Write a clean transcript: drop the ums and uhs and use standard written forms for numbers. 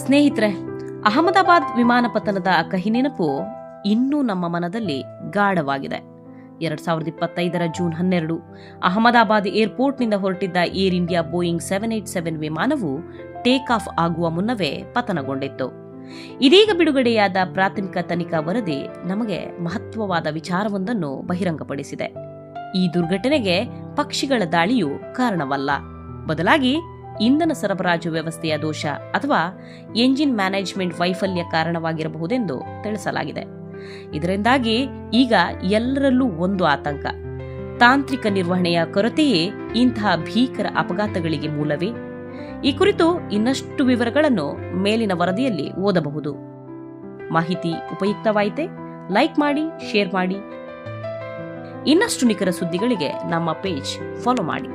ಸ್ನೇಹಿತರೆ, ಅಹಮದಾಬಾದ್ ವಿಮಾನ ಪತನದ ಕಹಿ ನೆನಪು ಇನ್ನೂ ನಮ್ಮ ಮನದಲ್ಲಿ ಗಾಢವಾಗಿದೆ. 2025 ಜೂನ್ 12 ಅಹಮದಾಬಾದ್ ಏರ್ಪೋರ್ಟ್ನಿಂದ ಹೊರಟಿದ್ದ ಏರ್ ಇಂಡಿಯಾ ಬೋಯಿಂಗ್ 787 ವಿಮಾನವು ಟೇಕ್ ಆಫ್ ಆಗುವ ಮುನ್ನವೇ ಪತನಗೊಂಡಿತ್ತು. ಇದೀಗ ಬಿಡುಗಡೆಯಾದ ಪ್ರಾಥಮಿಕ ತನಿಖಾ ವರದಿ ನಮಗೆ ಮಹತ್ವವಾದ ವಿಚಾರವೊಂದನ್ನು ಬಹಿರಂಗಪಡಿಸಿದೆ. ಈ ದುರ್ಘಟನೆಗೆ ಪಕ್ಷಿಗಳ ದಾಳಿಯು ಕಾರಣವಲ್ಲ, ಬದಲಾಗಿ ಇಂಧನ ಸರಬರಾಜು ವ್ಯವಸ್ಥೆಯ ದೋಷ ಅಥವಾ ಎಂಜಿನ್ ಮ್ಯಾನೇಜ್ಮೆಂಟ್ ವೈಫಲ್ಯ ಕಾರಣವಾಗಿರಬಹುದೆಂದು ತಿಳಿಸಲಾಗಿದೆ. ಇದರಿಂದಾಗಿ ಈಗ ಎಲ್ಲರಲ್ಲೂ ಒಂದು ಆತಂಕ: ತಾಂತ್ರಿಕ ನಿರ್ವಹಣೆಯ ಕೊರತೆಯೇ ಇಂತಹ ಭೀಕರ ಅಪಘಾತಗಳಿಗೆ ಮೂಲವೇ? ಈ ಕುರಿತು ಇನ್ನಷ್ಟು ವಿವರಗಳನ್ನು ಮೇಲಿನ ವರದಿಯಲ್ಲಿ ಓದಬಹುದು. ಮಾಹಿತಿ ಉಪಯುಕ್ತವಾಯಿತೆ? ಲೈಕ್ ಮಾಡಿ, ಶೇರ್ ಮಾಡಿ. ಇನ್ನಷ್ಟು ನಿಖರ ಸುದ್ದಿಗಳಿಗೆ ನಮ್ಮ ಪೇಜ್ ಫಾಲೋ ಮಾಡಿ.